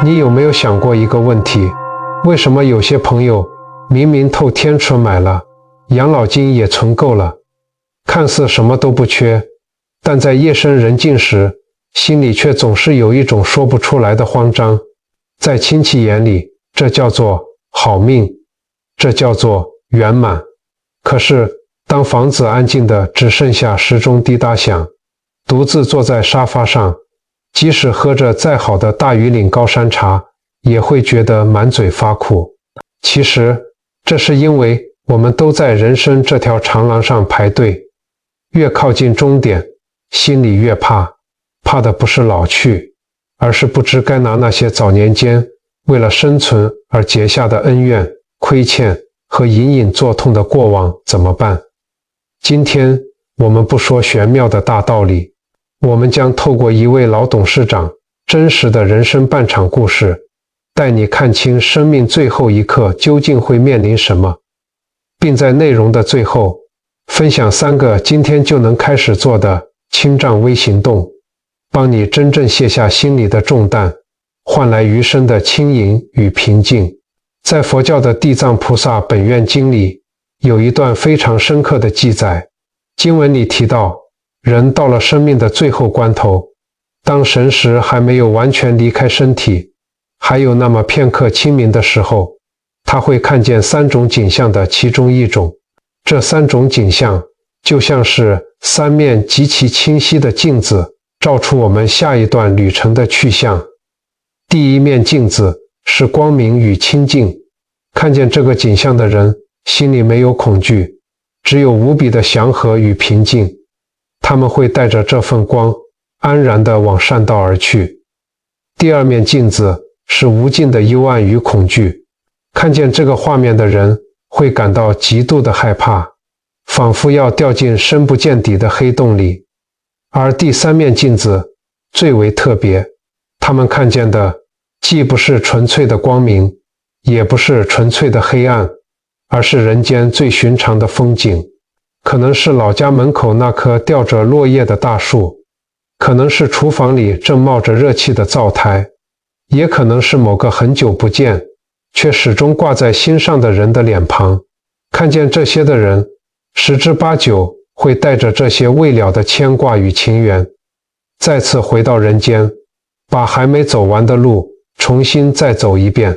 你有没有想过一个问题？为什么有些朋友明明透天车买了，养老金也存够了，看似什么都不缺，但在夜深人静时，心里却总是有一种说不出来的慌张。在亲戚眼里，这叫做好命，这叫做圆满。可是当房子安静的只剩下时钟滴答响，独自坐在沙发上，即使喝着再好的大禹岭高山茶，也会觉得满嘴发苦。其实这是因为我们都在人生这条长廊上排队，越靠近终点，心里越怕。怕的不是老去，而是不知该拿那些早年间为了生存而结下的恩怨、亏欠和隐隐作痛的过往怎么办。今天我们不说玄妙的大道理，我们将透过一位老董事长真实的人生半场故事，带你看清生命最后一刻究竟会面临什么，并在内容的最后分享3个今天就能开始做的清障微行动，帮你真正卸下心里的重担，换来余生的轻盈与平静。在佛教的地藏菩萨本愿经里，有一段非常深刻的记载。经文里提到，人到了生命的最后关头，当神识还没有完全离开身体，还有那么片刻清明的时候，他会看见3种景象的其中一种。这3种景象就像是3面极其清晰的镜子，照出我们下一段旅程的去向。第一面镜子是光明与清净，看见这个景象的人心里没有恐惧，只有无比的祥和与平静。他们会带着这份光安然地往善道而去。第二面镜子是无尽的幽暗与恐惧，看见这个画面的人会感到极度的害怕，仿佛要掉进深不见底的黑洞里。而第3面镜子最为特别，他们看见的既不是纯粹的光明，也不是纯粹的黑暗，而是人间最寻常的风景。可能是老家门口那棵吊着落叶的大树，可能是厨房里正冒着热气的灶台，也可能是某个很久不见却始终挂在心上的人的脸庞。看见这些的人，10之8九会带着这些未了的牵挂与情缘，再次回到人间，把还没走完的路重新再走一遍。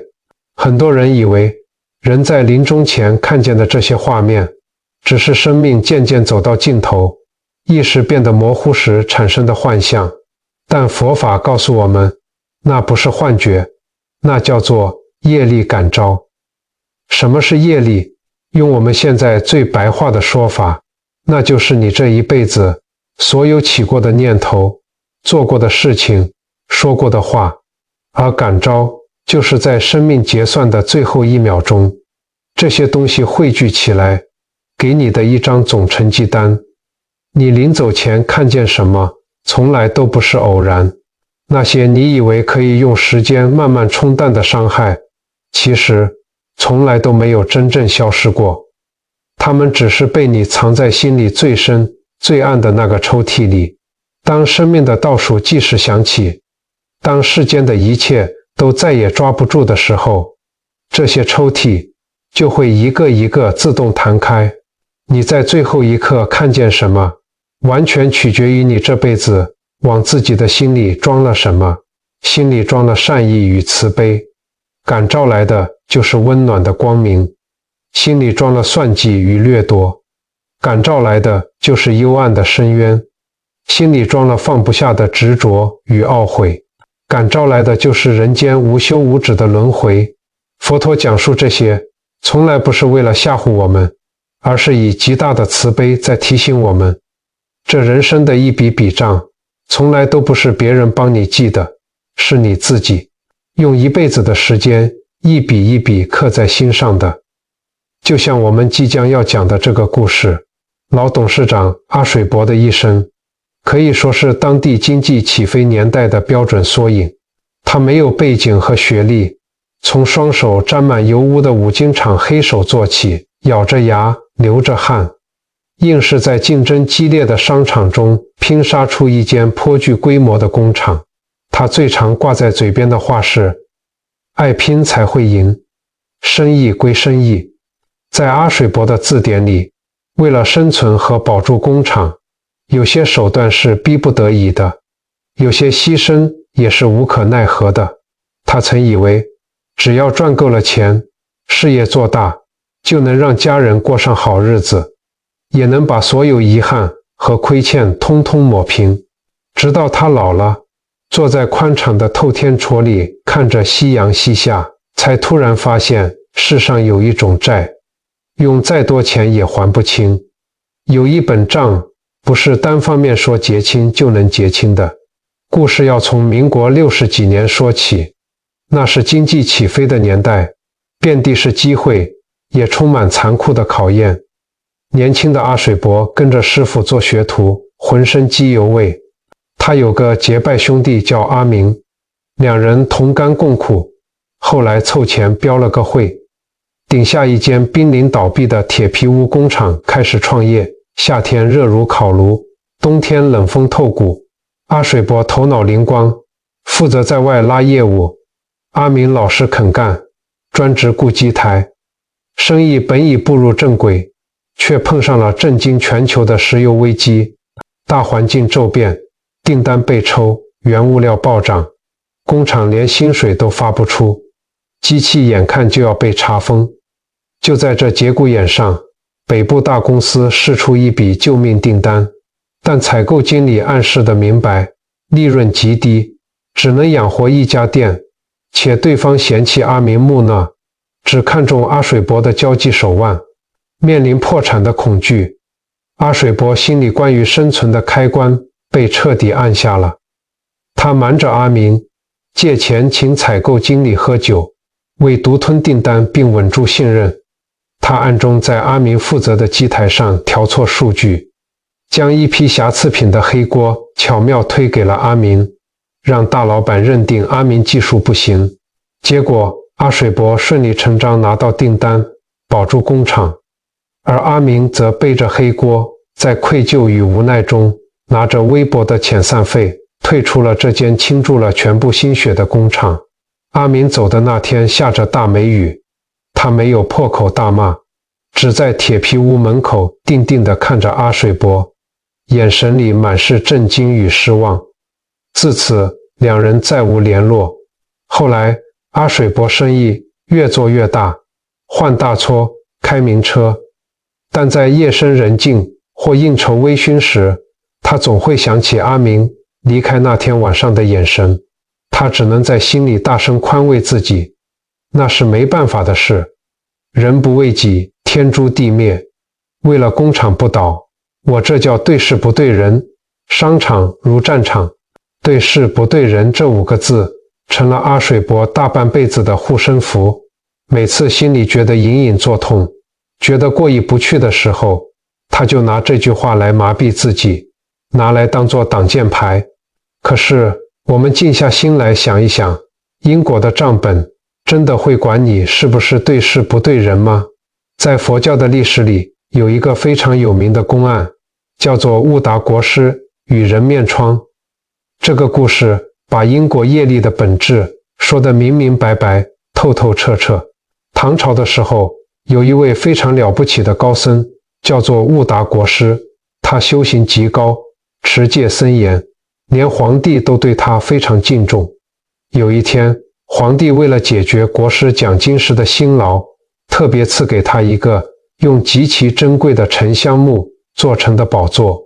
很多人以为人在临终前看见的这些画面，只是生命渐渐走到尽头，意识变得模糊时产生的幻象。但佛法告诉我们，那不是幻觉，那叫做业力感召。什么是业力？用我们现在最白话的说法，那就是你这一辈子所有起过的念头、做过的事情、说过的话。而感召就是在生命结算的最后1秒钟，这些东西汇聚起来，给你的一张总成绩单。你临走前看见什么，从来都不是偶然。那些你以为可以用时间慢慢冲淡的伤害，其实从来都没有真正消失过。它们只是被你藏在心里最深、最暗的那个抽屉里。当生命的倒数计时响起，当世间的一切都再也抓不住的时候，这些抽屉就会一个一个自动弹开。你在最后一刻看见什么，完全取决于你这辈子往自己的心里装了什么。心里装了善意与慈悲，感召来的就是温暖的光明；心里装了算计与掠夺，感召来的就是幽暗的深渊；心里装了放不下的执着与懊悔，感召来的就是人间无休无止的轮回。佛陀讲述这些，从来不是为了吓唬我们，而是以极大的慈悲在提醒我们，这人生的一笔笔账，从来都不是别人帮你记的，是你自己用一辈子的时间一笔一笔刻在心上的。就像我们即将要讲的这个故事，老董事长阿水伯的一生，可以说是当地经济起飞年代的标准缩影。他没有背景和学历，从双手沾满油污的五金厂黑手做起，咬着牙流着汗，硬是在竞争激烈的商场中拼杀出一间颇具规模的工厂。他最常挂在嘴边的话是：爱拼才会赢。生意归生意，在阿水伯的字典里，为了生存和保住工厂，有些手段是逼不得已的，有些牺牲也是无可奈何的。他曾以为，只要赚够了钱，事业做大，就能让家人过上好日子，也能把所有遗憾和亏欠通通抹平。直到他老了，坐在宽敞的透天厝里，看着夕阳西下，才突然发现世上有一种债，用再多钱也还不清。有一本账不是单方面说结清就能结清的。故事要从民国60几年说起，那是经济起飞的年代，遍地是机会，也充满残酷的考验。年轻的阿水伯跟着师傅做学徒，浑身机油味。他有个结拜兄弟叫阿明，两人同甘共苦，后来凑钱标了个会，顶下一间濒临倒闭的铁皮屋工厂开始创业。夏天热如烤炉，冬天冷风透骨。阿水伯头脑灵光，负责在外拉业务，阿明老实肯干，专职顾机台。生意本已步入正轨，却碰上了震惊全球的石油危机，大环境骤变，订单被抽，原物料暴涨，工厂连薪水都发不出，机器眼看就要被查封。就在这节骨眼上，北部大公司释出一笔救命订单，但采购经理暗示的明白，利润极低，只能养活一家店，且对方嫌弃阿明木讷，只看重阿水伯的交际手腕。面临破产的恐惧，阿水伯心里关于生存的开关被彻底按下了。他瞒着阿明，借钱请采购经理喝酒，为独吞订单并稳住信任。他暗中在阿明负责的机台上调错数据，将一批瑕疵品的黑锅巧妙推给了阿明，让大老板认定阿明技术不行。结果阿水伯顺理成章拿到订单，保住工厂，而阿明则背着黑锅，在愧疚与无奈中，拿着微薄的遣散费，退出了这间倾注了全部心血的工厂。阿明走的那天下着大梅雨，他没有破口大骂，只在铁皮屋门口定定地看着阿水伯，眼神里满是震惊与失望。自此两人再无联络。后来阿水伯生意越做越大，换大撮，开名车，但在夜深人静或应酬微醺时，他总会想起阿明离开那天晚上的眼神。他只能在心里大声宽慰自己，那是没办法的事，人不为己，天诛地灭。为了工厂不倒，我这叫对事不对人。商场如战场，对事不对人这5个字成了阿水伯大半辈子的护身符。每次心里觉得隐隐作痛，觉得过意不去的时候，他就拿这句话来麻痹自己，拿来当作挡箭牌。可是我们静下心来想一想，因果的账本真的会管你是不是对事不对人吗？在佛教的历史里，有一个非常有名的公案，叫做悟达国师与人面疮。这个故事把因果业力的本质说得明明白白，透透彻彻。唐朝的时候，有一位非常了不起的高僧，叫做悟达国师，他修行极高，持戒森严，连皇帝都对他非常敬重。有一天，皇帝为了解决国师讲经时的辛劳，特别赐给他一个用极其珍贵的沉香木做成的宝座。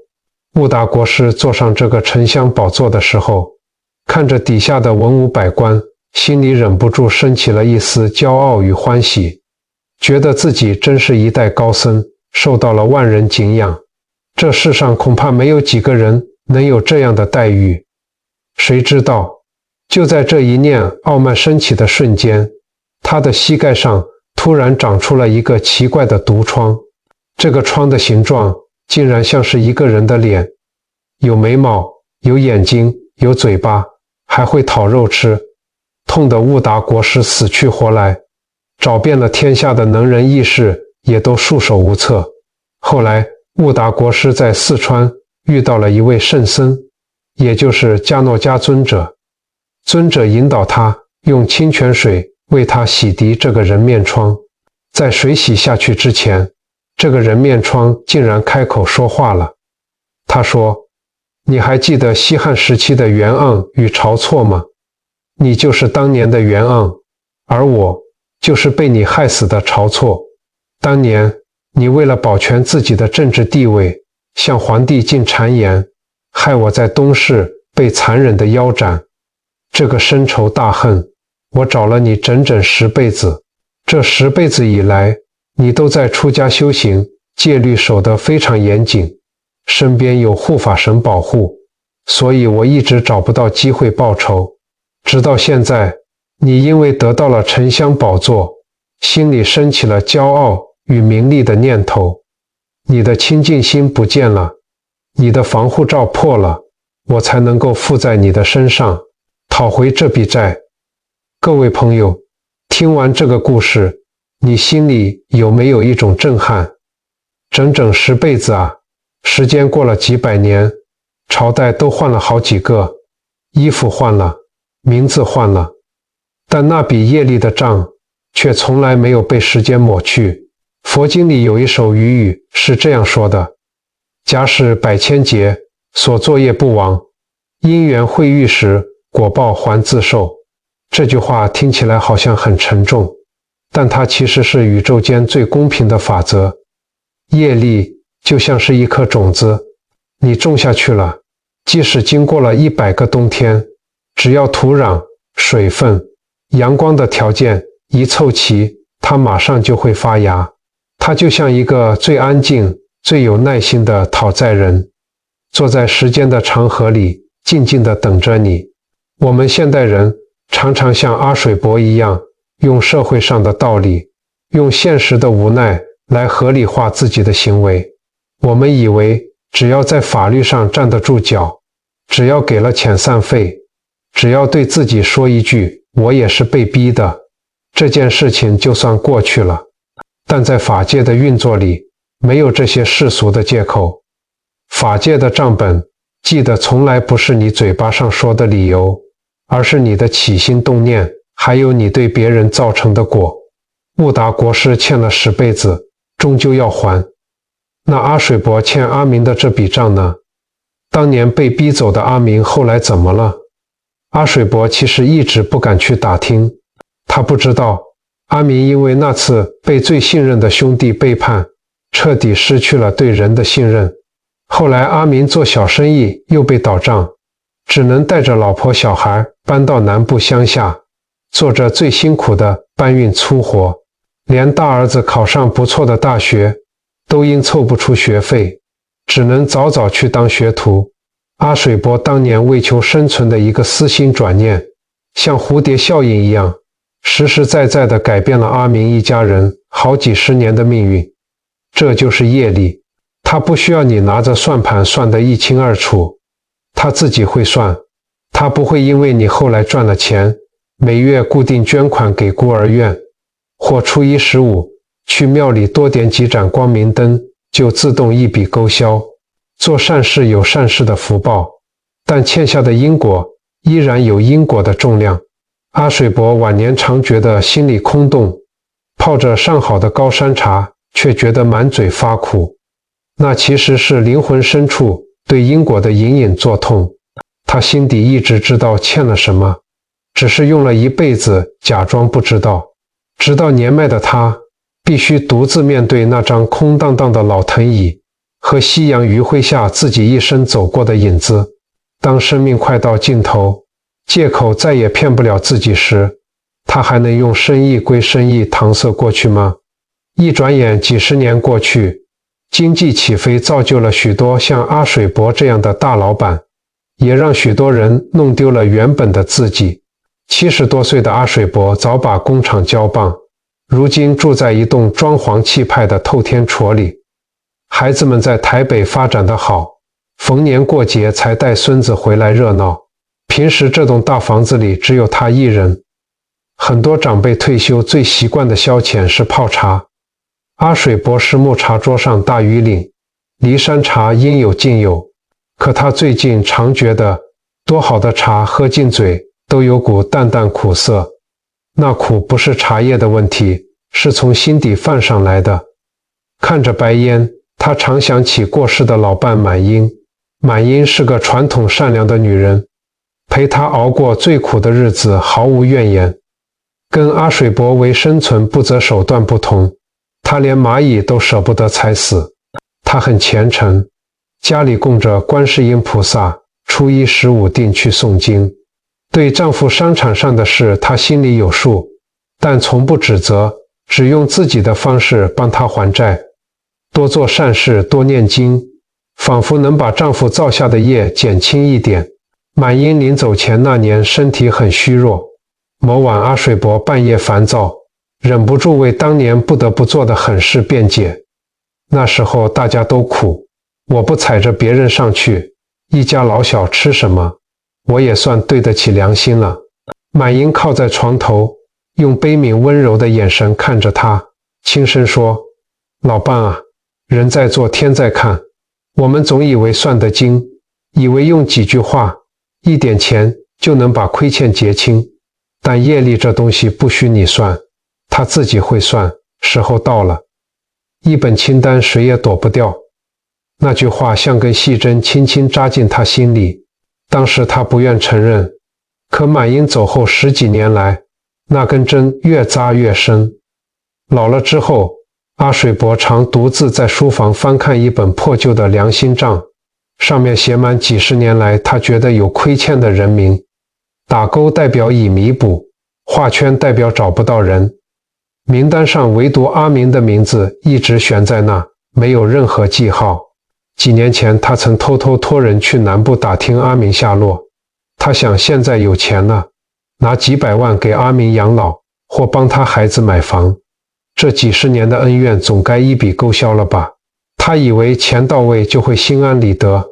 悟达国师坐上这个沉香宝座的时候，看着底下的文武百官，心里忍不住升起了一丝骄傲与欢喜，觉得自己真是一代高僧，受到了万人敬仰。这世上恐怕没有几个人能有这样的待遇。谁知道，就在这一念傲慢升起的瞬间，他的膝盖上突然长出了一个奇怪的毒疮。这个疮的形状竟然像是一个人的脸，有眉毛，有眼睛，有嘴巴，还会讨肉吃。痛得悟达国师死去活来，找遍了天下的能人异士，也都束手无策。后来悟达国师在四川遇到了一位圣僧，也就是迦诺迦尊者。尊者引导他用清泉水为他洗涤这个人面疮。在水洗下去之前，这个人面疮竟然开口说话了。他说：你还记得西汉时期的袁盎与晁错吗？你就是当年的袁盎，而我就是被你害死的晁错。当年你为了保全自己的政治地位，向皇帝进谗言，害我在东市被残忍的腰斩。这个深仇大恨，我找了你整整10辈子。这10辈子以来，你都在出家修行，戒律守得非常严谨，身边有护法神保护，所以我一直找不到机会报仇。直到现在，你因为得到了沉香宝座，心里升起了骄傲与名利的念头，你的清净心不见了，你的防护罩破了，我才能够附在你的身上，讨回这笔债。各位朋友，听完这个故事，你心里有没有一种震撼？整整10辈子啊，时间过了几百年，朝代都换了好几个，衣服换了，名字换了，但那笔业力的账却从来没有被时间抹去。佛经里有一首语语是这样说的：假使百千劫，所作业不亡，因缘会遇时，果报还自受。这句话听起来好像很沉重，但它其实是宇宙间最公平的法则。业力就像是一颗种子，你种下去了，即使经过了100个冬天，只要土壤、水分、阳光的条件一凑齐，它马上就会发芽。它就像一个最安静、最有耐心的讨债人，坐在时间的长河里，静静地等着你。我们现代人常常像阿水伯一样，用社会上的道理，用现实的无奈来合理化自己的行为。我们以为只要在法律上站得住脚，只要给了遣散费，只要对自己说一句我也是被逼的，这件事情就算过去了。但在法界的运作里，没有这些世俗的借口。法界的账本记得从来不是你嘴巴上说的理由，而是你的起心动念，还有你对别人造成的果。悟达国师欠了10辈子，终究要还。那阿水伯欠阿明的这笔账呢？当年被逼走的阿明后来怎么了？阿水伯其实一直不敢去打听，他不知道阿明因为那次被最信任的兄弟背叛，彻底失去了对人的信任。后来阿明做小生意又被倒账，只能带着老婆小孩搬到南部乡下，做着最辛苦的搬运粗活，连大儿子考上不错的大学都因凑不出学费，只能早早去当学徒。阿水伯当年为求生存的一个私心转念，像蝴蝶效应一样，实实在在地改变了阿明一家人好几十年的命运。这就是业力，他不需要你拿着算盘算得一清二楚，他自己会算。他不会因为你后来赚了钱，每月固定捐款给孤儿院，或初一15去庙里多点几盏光明灯，就自动一笔勾销。做善事有善事的福报，但欠下的因果依然有因果的重量。阿水伯晚年常觉得心里空洞，泡着上好的高山茶，却觉得满嘴发苦。那其实是灵魂深处对因果的隐隐作痛。他心底一直知道欠了什么，只是用了1辈子假装不知道。直到年迈的他必须独自面对那张空荡荡的老藤椅和夕阳余晖下自己一生走过的影子。当生命快到尽头，借口再也骗不了自己时，他还能用生意归生意搪塞过去吗？一转眼几十年过去，经济起飞造就了许多像阿水伯这样的大老板，也让许多人弄丢了原本的自己。70多岁的阿水伯早把工厂交棒，如今住在一栋装潢气派的透天厝里。孩子们在台北发展得好，逢年过节才带孙子回来热闹。平时这栋大房子里只有他一人。很多长辈退休最习惯的消遣是泡茶。阿水伯师木茶桌上大鱼岭，骊山茶应有尽有。可他最近常觉得，多好的茶喝进嘴都有股淡淡苦涩。那苦不是茶叶的问题，是从心底泛上来的。看着白烟，他常想起过世的老伴满英。满英是个传统善良的女人，陪他熬过最苦的日子，毫无怨言。跟阿水伯为生存不择手段不同，他连蚂蚁都舍不得踩死。他很虔诚，家里供着观世音菩萨，初一十五定去诵经。对丈夫商场上的事，她心里有数，但从不指责，只用自己的方式帮他还债。多做善事，多念经，仿佛能把丈夫造下的业减轻一点。满英临走前那年身体很虚弱，某晚阿水伯半夜烦躁，忍不住为当年不得不做的狠事辩解。那时候大家都苦，我不踩着别人上去，一家老小吃什么？我也算对得起良心了。满英靠在床头，用悲悯温柔的眼神看着他，轻声说：老伴啊，人在做天在看，我们总以为算得精，以为用几句话一点钱就能把亏欠结清，但业力这东西不许你算，他自己会算，时候到了，一本清单谁也躲不掉。那句话像根细针轻轻扎进他心里，当时他不愿承认，可满英走后10几年来，那根针越扎越深。老了之后，阿水伯常独自在书房翻看一本破旧的良心账，上面写满几十年来他觉得有亏欠的人名，打勾代表已弥补，画圈代表找不到人。名单上唯独阿明的名字一直悬在那，没有任何记号。几年前他曾偷偷托人去南部打听阿明下落，他想现在有钱了，拿几百万给阿明养老，或帮他孩子买房，这几十年的恩怨总该一笔勾销了吧。他以为钱到位就会心安理得，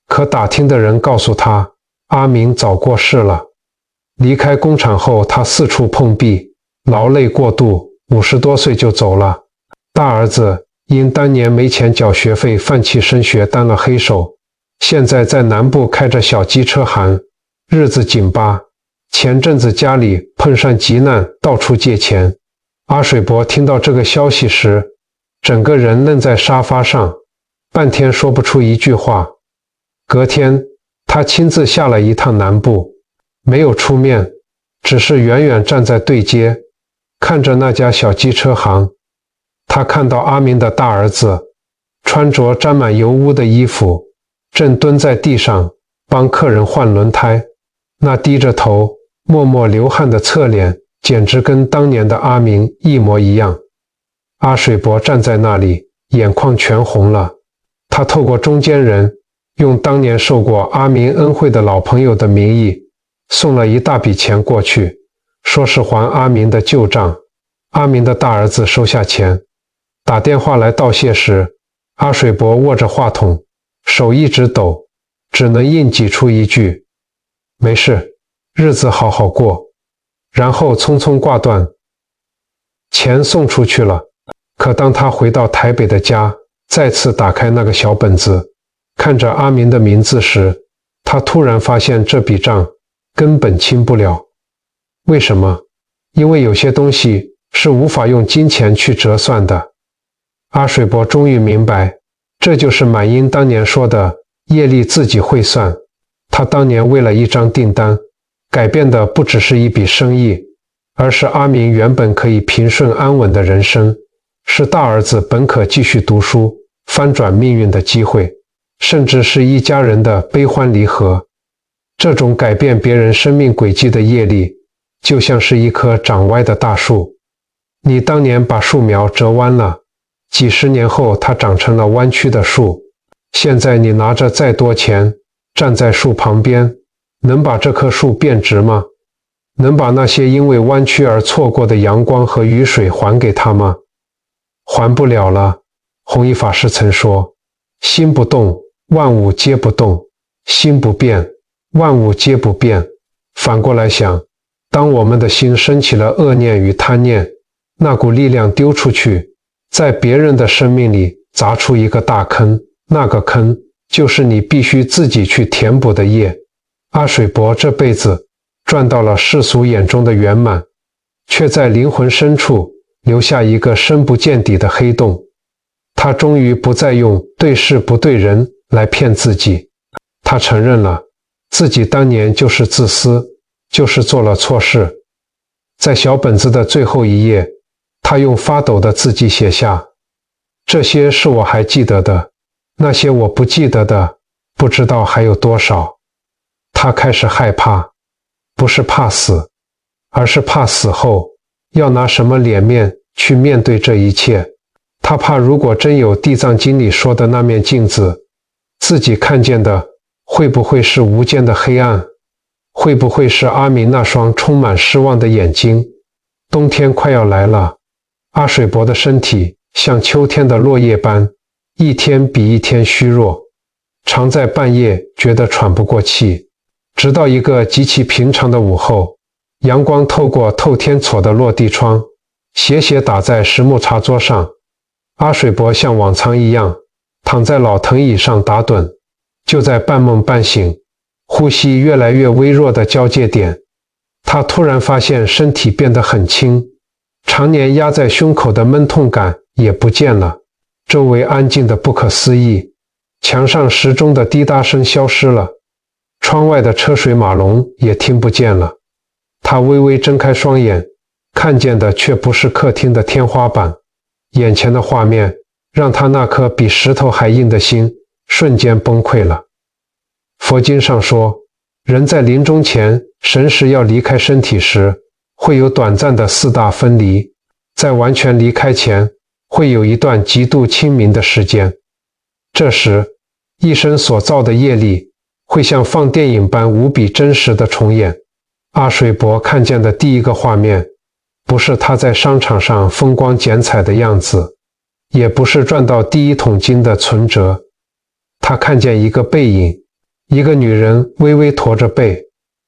可打听的人告诉他，阿明早过世了。离开工厂后，他四处碰壁，劳累过度，50多岁就走了。大儿子因当年没钱缴学费，放弃升学当了黑手，现在在南部开着小机车行，日子紧巴。前阵子家里碰上急难，到处借钱。阿水伯听到这个消息时，整个人愣在沙发上，半天说不出一句话。隔天，他亲自下了一趟南部，没有出面，只是远远站在对街，看着那家小机车行。他看到阿明的大儿子穿着沾满油污的衣服，正蹲在地上帮客人换轮胎，那低着头默默流汗的侧脸简直跟当年的阿明一模一样。阿水伯站在那里，眼眶全红了。他透过中间人，用当年受过阿明恩惠的老朋友的名义，送了一大笔钱过去，说是还阿明的旧账。阿明的大儿子收下钱，打电话来道谢时，阿水伯握着话筒，手一直抖，只能硬挤出一句：没事，日子好好过，然后匆匆挂断。钱送出去了，可当他回到台北的家，再次打开那个小本子，看着阿明的名字时，他突然发现这笔账根本清不了。为什么？因为有些东西是无法用金钱去折算的。阿水伯终于明白，这就是满英当年说的业力自己会算。他当年为了一张订单，改变的不只是一笔生意，而是阿明原本可以平顺安稳的人生，是大儿子本可继续读书，翻转命运的机会，甚至是一家人的悲欢离合。这种改变别人生命轨迹的业力，就像是一棵长歪的大树，你当年把树苗折弯了，几十年后它长成了弯曲的树。现在你拿着再多钱，站在树旁边，能把这棵树变直吗？能把那些因为弯曲而错过的阳光和雨水还给它吗？还不了了。弘一法师曾说，心不动，万物皆不动；心不变，万物皆不变。反过来想，当我们的心升起了恶念与贪念，那股力量丢出去，在别人的生命里砸出一个大坑，那个坑就是你必须自己去填补的业。阿水伯这辈子赚到了世俗眼中的圆满，却在灵魂深处留下一个深不见底的黑洞。他终于不再用对事不对人来骗自己，他承认了自己当年就是自私，就是做了错事。在小本子的最后一页，他用发抖的字迹写下：这些是我还记得的，那些我不记得的，不知道还有多少。他开始害怕，不是怕死，而是怕死后要拿什么脸面去面对这一切。他怕如果真有地藏经里说的那面镜子，自己看见的会不会是无间的黑暗？会不会是阿明那双充满失望的眼睛？冬天快要来了，阿水伯的身体像秋天的落叶般，一天比一天虚弱，常在半夜觉得喘不过气。直到一个极其平常的午后，阳光透过透天厝的落地窗，斜斜打在实木茶桌上。阿水伯像往常一样躺在老藤椅上打盹，就在半梦半醒，呼吸越来越微弱的交界点，他突然发现身体变得很轻，常年压在胸口的闷痛感也不见了，周围安静的不可思议，墙上时钟的滴答声消失了，窗外的车水马龙也听不见了。他微微睁开双眼，看见的却不是客厅的天花板，眼前的画面让他那颗比石头还硬的心瞬间崩溃了。佛经上说，人在临终前，神识要离开身体时，会有短暂的四大分离，在完全离开前，会有一段极度清明的时间。这时，一生所造的业力会像放电影般无比真实的重演。阿水伯看见的第一个画面，不是他在商场上风光剪彩的样子，也不是赚到第一桶金的存折。他看见一个背影，一个女人微微驼着背，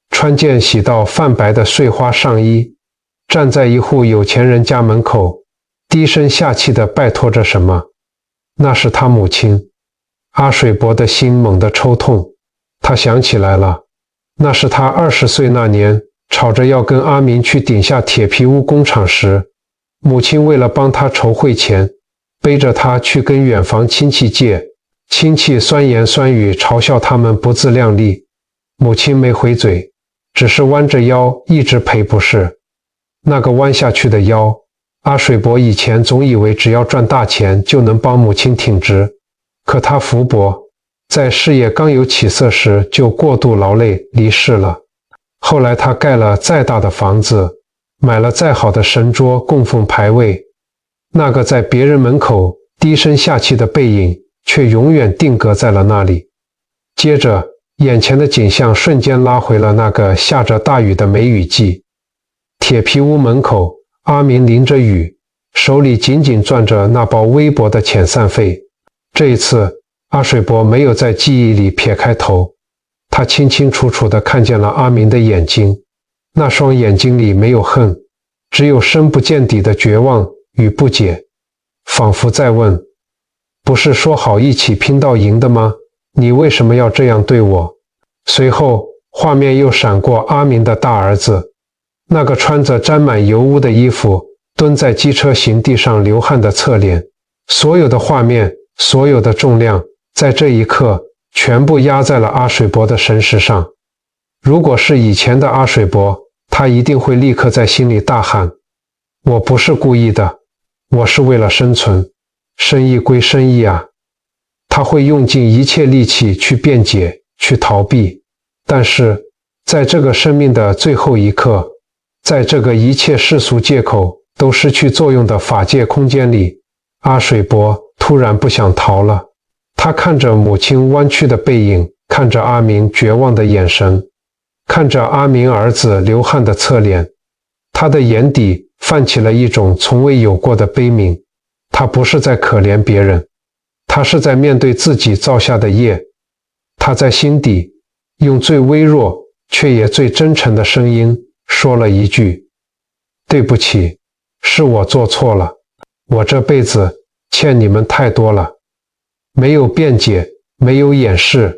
穿件洗到泛白的碎花上衣，站在一户有钱人家门口，低声下气地拜托着什么。那是他母亲。阿水伯的心猛地抽痛，他想起来了，那是他20岁那年，吵着要跟阿明去顶下铁皮屋工厂时，母亲为了帮他筹汇钱，背着他去跟远房亲戚借，亲戚酸言酸语嘲笑他们不自量力，母亲没回嘴，只是弯着腰一直赔不是。那个弯下去的腰，阿水伯以前总以为只要赚大钱就能帮母亲挺直，可他福薄，在事业刚有起色时就过度劳累离世了。后来他盖了再大的房子，买了再好的神桌供奉牌位，那个在别人门口低声下气的背影却永远定格在了那里。接着眼前的景象瞬间拉回了那个下着大雨的梅雨季。铁皮屋门口，阿明淋着雨，手里紧紧攥着那包微薄的遣散费。这一次阿水伯没有在记忆里撇开头，他清清楚楚地看见了阿明的眼睛，那双眼睛里没有恨，只有深不见底的绝望与不解，仿佛在问，不是说好一起拼到赢的吗？你为什么要这样对我？随后画面又闪过阿明的大儿子，那个穿着沾满油污的衣服蹲在机车行地上流汗的侧脸，所有的画面，所有的重量在这一刻全部压在了阿水伯的神识上。如果是以前的阿水伯，他一定会立刻在心里大喊，我不是故意的，我是为了生存，生意归生意啊。他会用尽一切力气去辩解，去逃避，但是在这个生命的最后一刻，在这个一切世俗借口都失去作用的法界空间里，阿水伯突然不想逃了。他看着母亲弯曲的背影，看着阿明绝望的眼神，看着阿明儿子流汗的侧脸，他的眼底泛起了一种从未有过的悲悯。他不是在可怜别人，他是在面对自己造下的业。他在心底用最微弱却也最真诚的声音说了一句，对不起，是我做错了，我这辈子欠你们太多了。没有辩解，没有掩饰，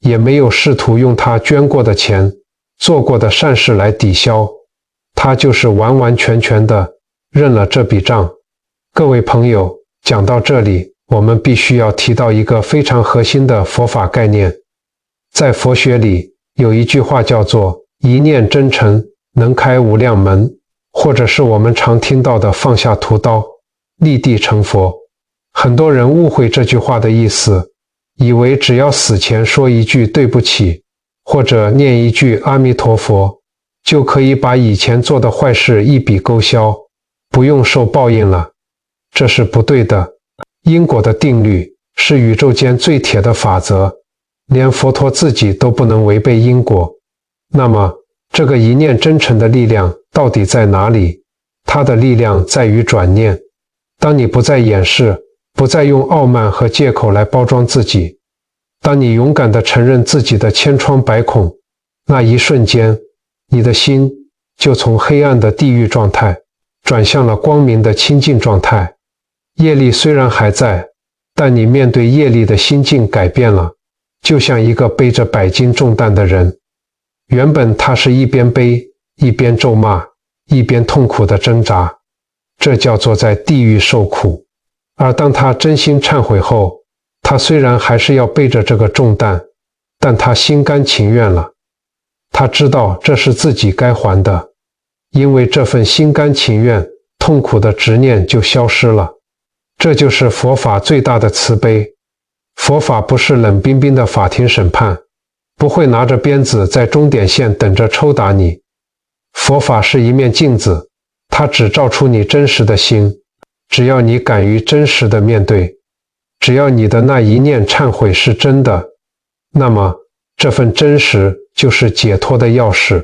也没有试图用他捐过的钱，做过的善事来抵消。他就是完完全全的认了这笔账。各位朋友，讲到这里，我们必须要提到一个非常核心的佛法概念。在佛学里有一句话叫做一念真诚能开无量门，或者是我们常听到的放下屠刀，立地成佛。很多人误会这句话的意思，以为只要死前说一句对不起，或者念一句阿弥陀佛，就可以把以前做的坏事一笔勾销，不用受报应了。这是不对的。因果的定律是宇宙间最铁的法则，连佛陀自己都不能违背因果。那么，这个一念真诚的力量到底在哪里？它的力量在于转念。当你不再掩饰，不再用傲慢和借口来包装自己，当你勇敢地承认自己的千疮百孔，那一瞬间，你的心就从黑暗的地狱状态转向了光明的清净状态。业力虽然还在，但你面对业力的心境改变了，就像一个背着100斤重担的人。原本他是一边背，一边咒骂，一边痛苦地挣扎，这叫做在地狱受苦。而当他真心忏悔后，他虽然还是要背着这个重担，但他心甘情愿了。他知道这是自己该还的，因为这份心甘情愿，痛苦的执念就消失了。这就是佛法最大的慈悲。佛法不是冷冰冰的法庭审判，不会拿着鞭子在终点线等着抽打你。佛法是一面镜子，它只照出你真实的心。只要你敢于真实的面对，只要你的那一念忏悔是真的，那么这份真实就是解脱的钥匙。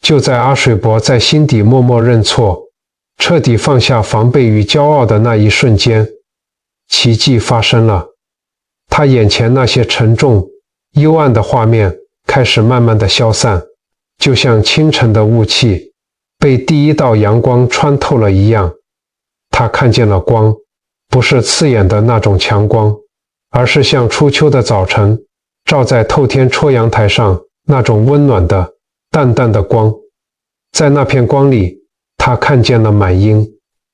就在阿水伯在心底默默认错，彻底放下防备与骄傲的那一瞬间，奇迹发生了。他眼前那些沉重、幽暗的画面开始慢慢的消散，就像清晨的雾气被第一道阳光穿透了一样。他看见了光，不是刺眼的那种强光，而是像初秋的早晨照在透天戳阳台上那种温暖的、淡淡的光。在那片光里，他看见了满英。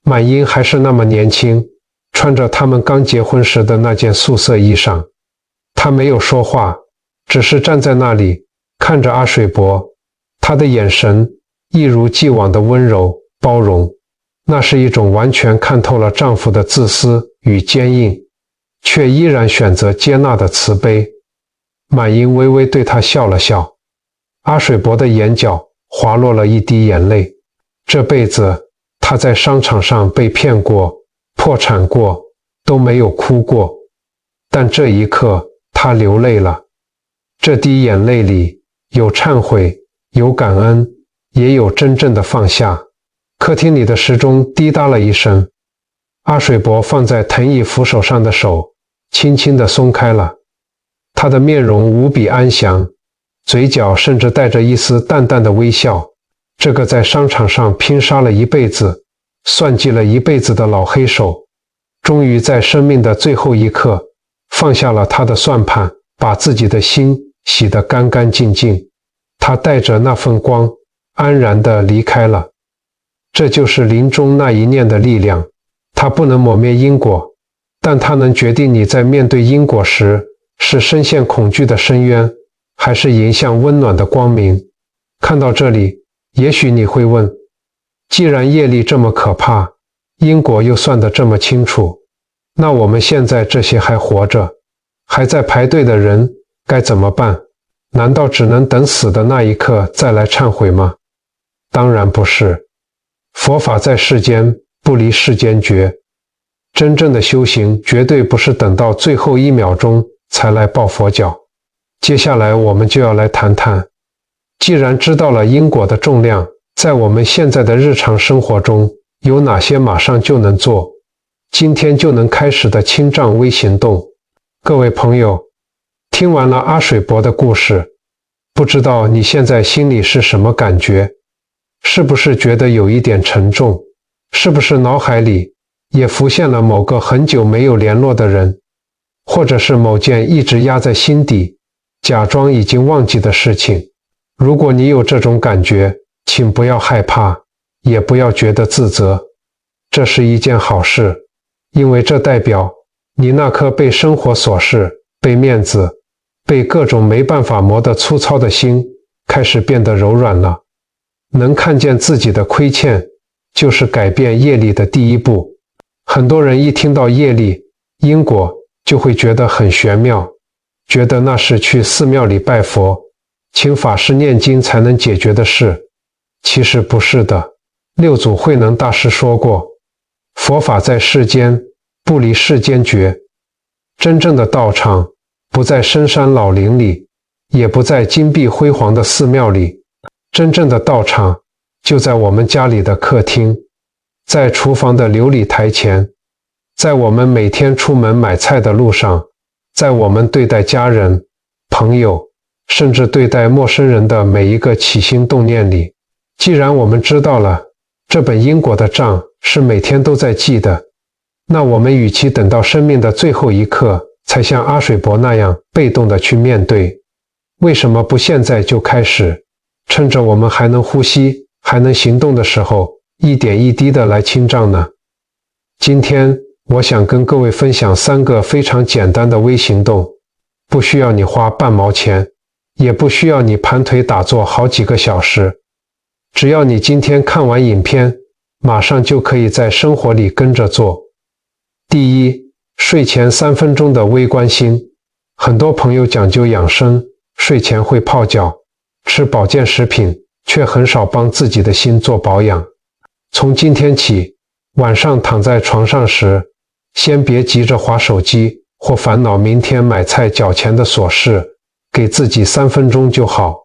满英还是那么年轻，穿着他们刚结婚时的那件素色衣裳。他没有说话，只是站在那里看着阿水伯，他的眼神一如既往的温柔包容。那是一种完全看透了丈夫的自私与坚硬，却依然选择接纳的慈悲。满英微微对他笑了笑，阿水伯的眼角滑落了一滴眼泪。这辈子他在商场上被骗过，破产过，都没有哭过，但这一刻他流泪了。这滴眼泪里有忏悔，有感恩，也有真正的放下。客厅里的时钟滴答了一声，阿水伯放在藤椅扶手上的手轻轻地松开了。他的面容无比安详，嘴角甚至带着一丝淡淡的微笑。这个在商场上拼杀了一辈子，算计了一辈子的老黑手，终于在生命的最后一刻放下了他的算盘，把自己的心洗得干干净净。他带着那份光安然地离开了。这就是临终那一念的力量。它不能抹灭因果，但它能决定你在面对因果时是深陷恐惧的深渊，还是迎向温暖的光明。看到这里，也许你会问，既然业力这么可怕，因果又算得这么清楚，那我们现在这些还活着，还在排队的人该怎么办？难道只能等死的那一刻再来忏悔吗？当然不是。佛法在世间，不离世间觉。真正的修行绝对不是等到最后1秒钟才来抱佛脚。接下来我们就要来谈谈，既然知道了因果的重量，在我们现在的日常生活中有哪些马上就能做，今天就能开始的轻障微行动。各位朋友，听完了阿水伯的故事，不知道你现在心里是什么感觉？是不是觉得有一点沉重？是不是脑海里也浮现了某个很久没有联络的人，或者是某件一直压在心底，假装已经忘记的事情？如果你有这种感觉，请不要害怕，也不要觉得自责，这是一件好事，因为这代表你那颗被生活琐事、被面子、被各种没办法磨得粗糙的心开始变得柔软了。能看见自己的亏欠，就是改变业力的第一步。很多人一听到业力、因果，就会觉得很玄妙，觉得那是去寺庙里拜佛、请法师念经才能解决的事。其实不是的。六祖慧能大师说过，佛法在世间，不离世间觉。真正的道场不在深山老林里，也不在金碧辉煌的寺庙里，真正的道场就在我们家里的客厅，在厨房的琉璃台前，在我们每天出门买菜的路上，在我们对待家人、朋友，甚至对待陌生人的每一个起心动念里。既然我们知道了这本因果的账是每天都在记的，那我们与其等到生命的最后一刻才像阿水伯那样被动地去面对，为什么不现在就开始，趁着我们还能呼吸、还能行动的时候，一点一滴地来清账呢？今天我想跟各位分享3个非常简单的微行动，不需要你花半毛钱，也不需要你盘腿打坐好几个小时，只要你今天看完影片，马上就可以在生活里跟着做。第一，睡前3分钟的微观心。很多朋友讲究养生，睡前会泡脚、吃保健食品，却很少帮自己的心做保养。从今天起，晚上躺在床上时，先别急着滑手机或烦恼明天买菜缴钱的琐事，给自己3分钟就好。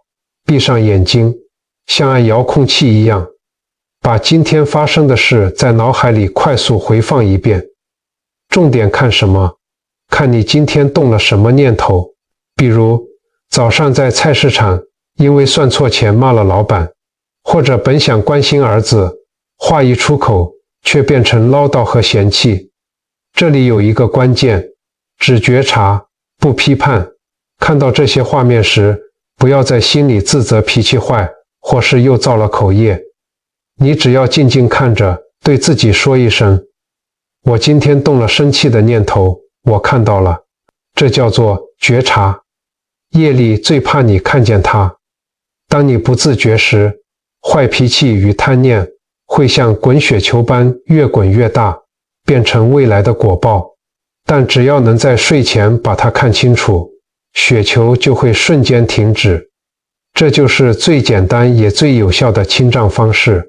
闭上眼睛，像按遥控器一样，把今天发生的事在脑海里快速回放一遍。重点看什么？看你今天动了什么念头。比如，早上在菜市场因为算错钱骂了老板，或者本想关心儿子，话一出口却变成唠叨和嫌弃。这里有一个关键，只觉察，不批判。看到这些画面时，不要在心里自责脾气坏，或是又造了口业。你只要静静看着，对自己说一声，我今天动了生气的念头，我看到了，这叫做觉察。业力最怕你看见它。当你不自觉时，坏脾气与贪念会像滚雪球般越滚越大，变成未来的果报。但只要能在睡前把它看清楚，雪球就会瞬间停止。这就是最简单也最有效的清账方式。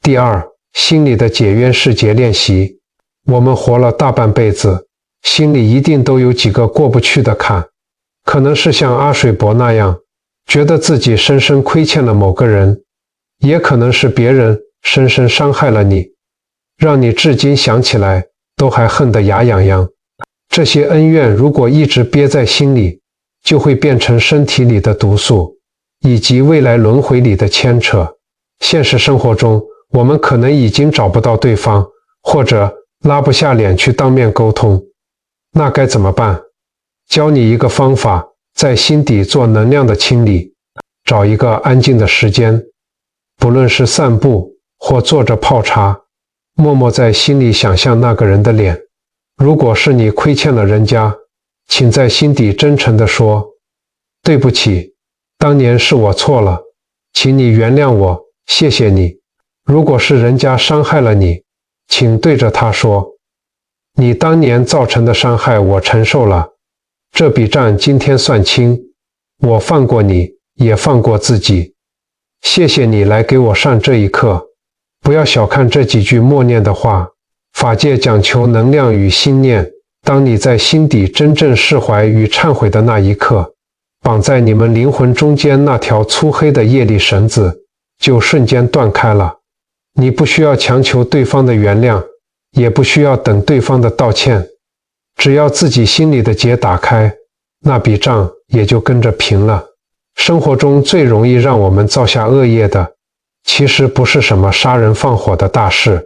第二，心里的解冤释结练习。我们活了大半辈子，心里一定都有几个过不去的坎，可能是像阿水伯那样，觉得自己深深亏欠了某个人，也可能是别人深深伤害了你，让你至今想起来都还恨得牙痒痒。这些恩怨如果一直憋在心里，就会变成身体里的毒素，以及未来轮回里的牵扯。现实生活中，我们可能已经找不到对方，或者拉不下脸去当面沟通，那该怎么办？教你一个方法，在心底做能量的清理。找一个安静的时间，不论是散步或坐着泡茶，默默在心里想象那个人的脸。如果是你亏欠了人家，请在心底真诚地说，对不起，当年是我错了，请你原谅我，谢谢你。如果是人家伤害了你，请对着他说，你当年造成的伤害我承受了，这笔账今天算清，我放过你，也放过自己。谢谢你来给我上这一课。不要小看这几句默念的话，法界讲求能量与心念，当你在心底真正释怀与忏悔的那一刻，绑在你们灵魂中间那条粗黑的业力绳子就瞬间断开了。你不需要强求对方的原谅，也不需要等对方的道歉，只要自己心里的结打开，那笔账也就跟着平了。生活中最容易让我们造下恶业的，其实不是什么杀人放火的大事，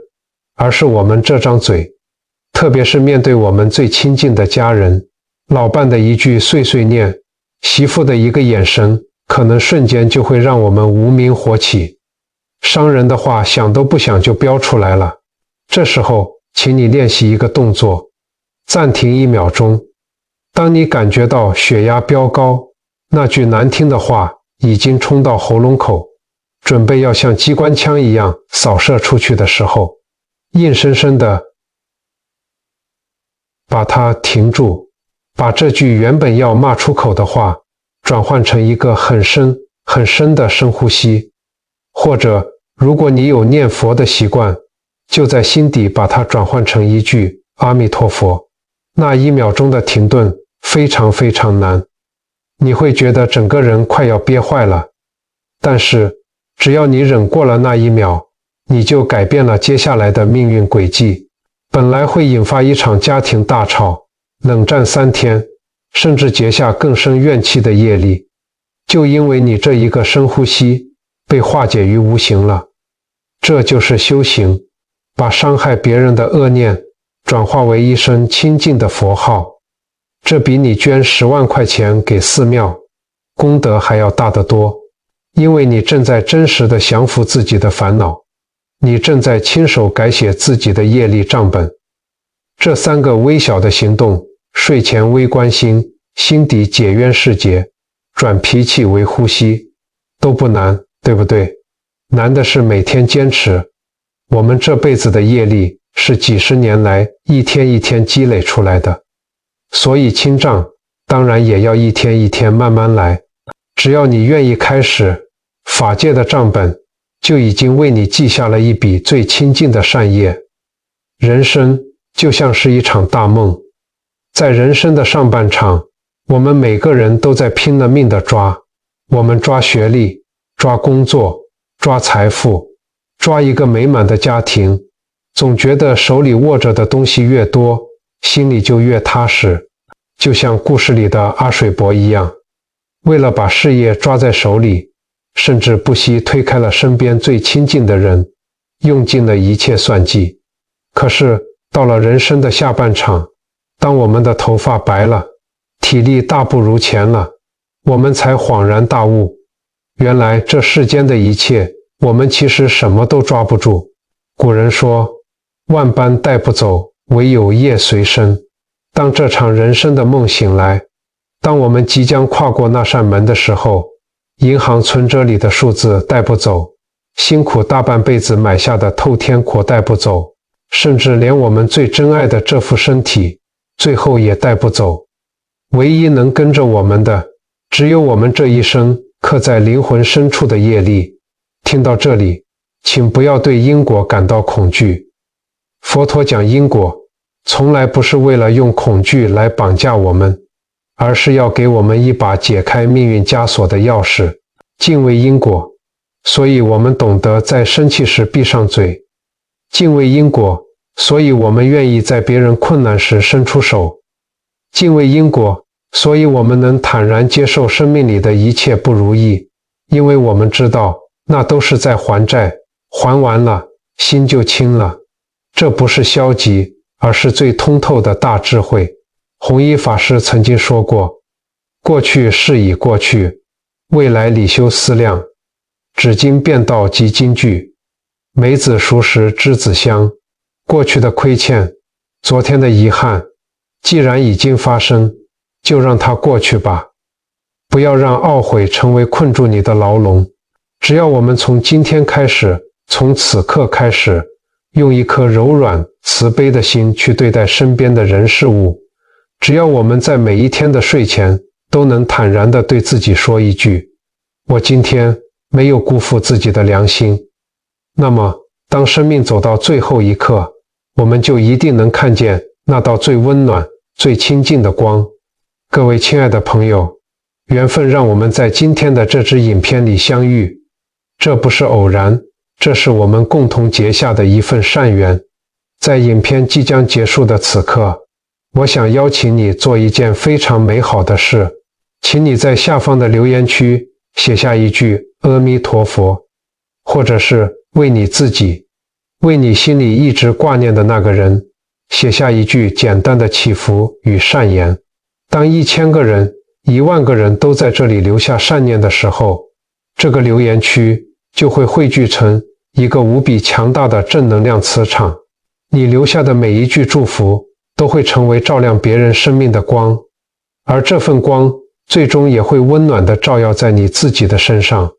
而是我们这张嘴。特别是面对我们最亲近的家人，老伴的一句碎碎念，媳妇的一个眼神，可能瞬间就会让我们无名火起。伤人的话想都不想就飙出来了。这时候，请你练习一个动作，暂停1秒钟。当你感觉到血压飙高，那句难听的话已经冲到喉咙口，准备要像机关枪一样扫射出去的时候，硬生生的把它停住，把这句原本要骂出口的话转换成一个很深很深的深呼吸，或者如果你有念佛的习惯，就在心底把它转换成一句阿弥陀佛。那1秒钟的停顿非常非常难，你会觉得整个人快要憋坏了，但是只要你忍过了那1秒，你就改变了接下来的命运轨迹。本来会引发一场家庭大吵，冷战3天，甚至结下更深怨气的业力，就因为你这一个深呼吸被化解于无形了。这就是修行，把伤害别人的恶念转化为一声清净的佛号，这比你捐10万块钱给寺庙功德还要大得多，因为你正在真实地降服自己的烦恼，你正在亲手改写自己的业力账本。这3个微小的行动，睡前微观心，心底解冤释结，转脾气为呼吸，都不难，对不对？难的是每天坚持。我们这辈子的业力是几十年来一天一天积累出来的，所以清账当然也要一天一天慢慢来。只要你愿意开始，法界的账本就已经为你记下了一笔最清净的善业。人生就像是一场大梦，在人生的上半场，我们每个人都在拼了命地抓，我们抓学历，抓工作，抓财富，抓一个美满的家庭，总觉得手里握着的东西越多，心里就越踏实。就像故事里的阿水伯一样，为了把事业抓在手里，甚至不惜推开了身边最亲近的人，用尽了一切算计。可是到了人生的下半场，当我们的头发白了，体力大不如前了，我们才恍然大悟，原来这世间的一切，我们其实什么都抓不住。古人说，万般带不走，唯有业随身。当这场人生的梦醒来，当我们即将跨过那扇门的时候，银行存折里的数字带不走，辛苦大半辈子买下的透天国带不走，甚至连我们最珍爱的这副身体，最后也带不走。唯一能跟着我们的，只有我们这一生刻在灵魂深处的业力。听到这里，请不要对因果感到恐惧。佛陀讲因果，从来不是为了用恐惧来绑架我们，而是要给我们一把解开命运枷锁的钥匙。敬畏因果，所以我们懂得在生气时闭上嘴；敬畏因果，所以我们愿意在别人困难时伸出手；敬畏因果，所以我们能坦然接受生命里的一切不如意，因为我们知道那都是在还债，还完了，心就轻了。这不是消极，而是最通透的大智慧。弘一法师曾经说过，过去事已过去，未来理修思量，只今变道即金句，梅子熟时知子香。过去的亏欠，昨天的遗憾，既然已经发生，就让它过去吧。不要让懊悔成为困住你的牢笼。只要我们从今天开始，从此刻开始，用一颗柔软慈悲的心去对待身边的人事物，只要我们在每一天的睡前都能坦然地对自己说一句，我今天没有辜负自己的良心，那么当生命走到最后一刻，我们就一定能看见那道最温暖最亲近的光。各位亲爱的朋友，缘分让我们在今天的这支影片里相遇，这不是偶然，这是我们共同结下的一份善缘。在影片即将结束的此刻，我想邀请你做一件非常美好的事，请你在下方的留言区写下一句阿弥陀佛，或者是为你自己，为你心里一直挂念的那个人，写下一句简单的祈福与善言。当1000个人、10000个人都在这里留下善念的时候，这个留言区就会汇聚成一个无比强大的正能量磁场。你留下的每一句祝福都会成为照亮别人生命的光，而这份光最终也会温暖地照耀在你自己的身上。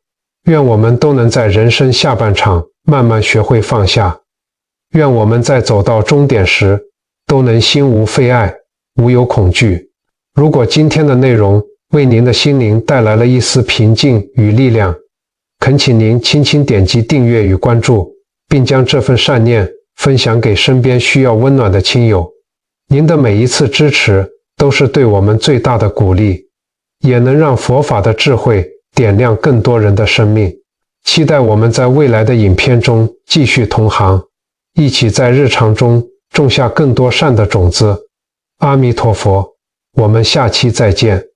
愿我们都能在人生下半场慢慢学会放下，愿我们在走到终点时都能心无非爱，无有恐惧。如果今天的内容为您的心灵带来了一丝平静与力量，恳请您轻轻点击订阅与关注，并将这份善念分享给身边需要温暖的亲友。您的每一次支持都是对我们最大的鼓励，也能让佛法的智慧点亮更多人的生命。期待我们在未来的影片中继续同行，一起在日常中种下更多善的种子。阿弥陀佛，我们下期再见。